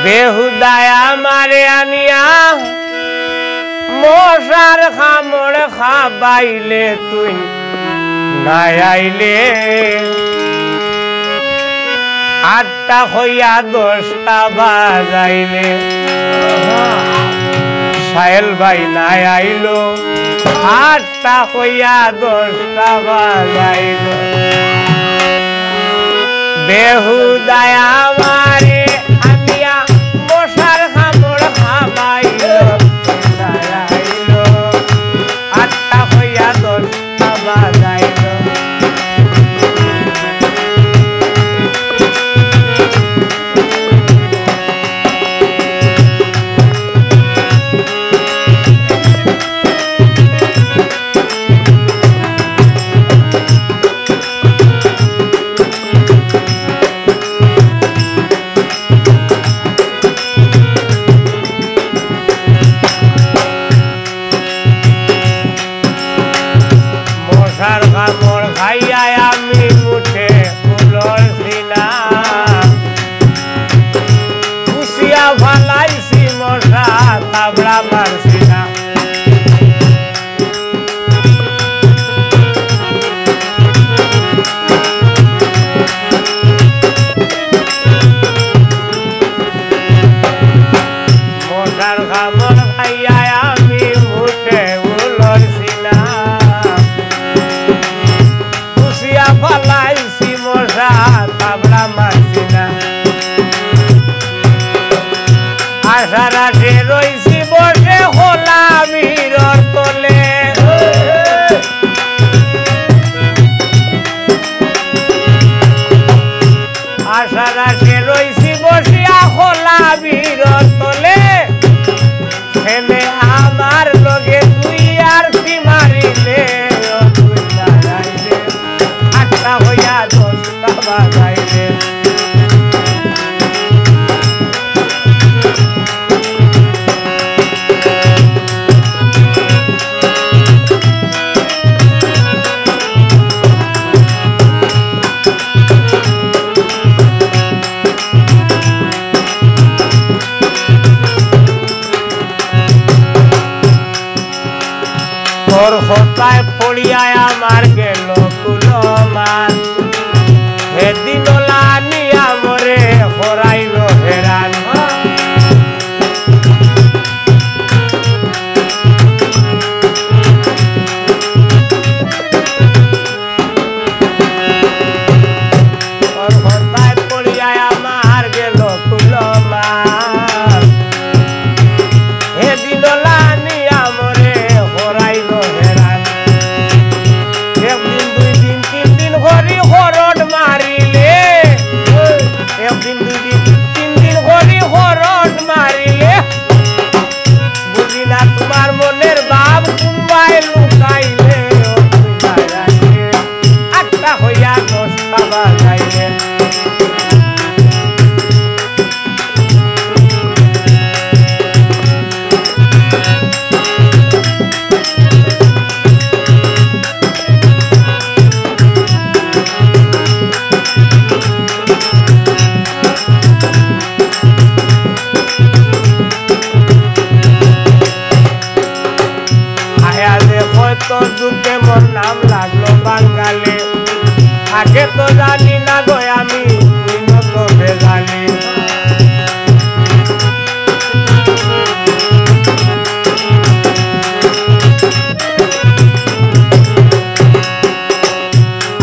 বেহুদায়া মারে আনিয়া মশার খামড় খাবাইলে তুই নাই আইলে 8টা হইয়া 10টা বাজাইলে সাহেল ভাই নাই আইলো 8টা হইয়া 10টা বাজাইলো বেহুদায়া মারে আনিয়া মশার খামড় খাবাইলো নাই আইলো 8টা হইয়া 10টা বাজাইলো কামড় খাইয়া আমি মুঠে ফুলর সিনা খুশিয়া ফালাইছি মশা তাবড়া মারছি না মশার কামড় খাইয়া আমি মুঠে ফুলর সিনা ফলাইছি মশা তাবড়া মারছি না আশা রাশে রইছি বসে খোলা ভিড়র তলে আশা রাশে রইছি বসিয়া খোলা ভিড়র তলে হেনে আমার লগে তুই আর কি মারিলে হইয়া 10টা বাজাইলে তোর হতায় পড়িয়ায় আমার গেল কুলমান সেদিন লানিয়া মরে হরাইল হেরান তোর হতায় পড়িয়ায় আমার গেল কুলমান সেদিন লানিয়া মরে হরাইল হেরান একদিন 2 দিন 3 দিন হরি হরণ মারিলে একদিন 2 দিন 3 দিন হরি হরণ মারিলে বুঝি না তোমার মনের ভাব কুম্বাই লুকাইলে 8টা হইয়া 10টা বাজাইলে তোর দুঃখে মোর নাম লাগলো বাঙালি আগে তো জানি না গো আমি তুই নত বেজালি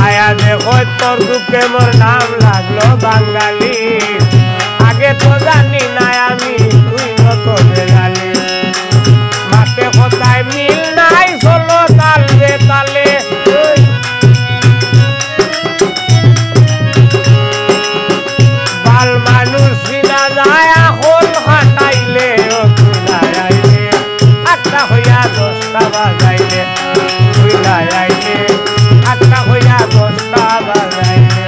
আয়া দেখো তোর দুঃখে মোর নাম লাগলো বাঙালি আগে তো জানি না আমি তুই নত বেজালি মাতে কথায় মিল নাই চলো তালে তালে বাল মানুষ চিনা যায় এখন হাঁটাইলে তুই নাই আইলে 8টা হইয়া 10টা বাজাইলে তুই নাই আইলে 8টা হইয়া 10টা বাজাইলে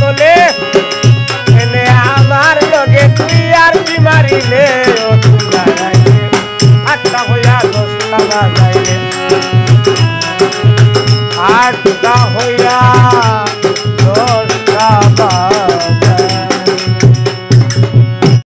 তোলে এনে আমার লগে তুই আর কি মারিলে ও তুই জানাইলে আটটা হইয়া 10টা বাজাইলে আটটা হইয়া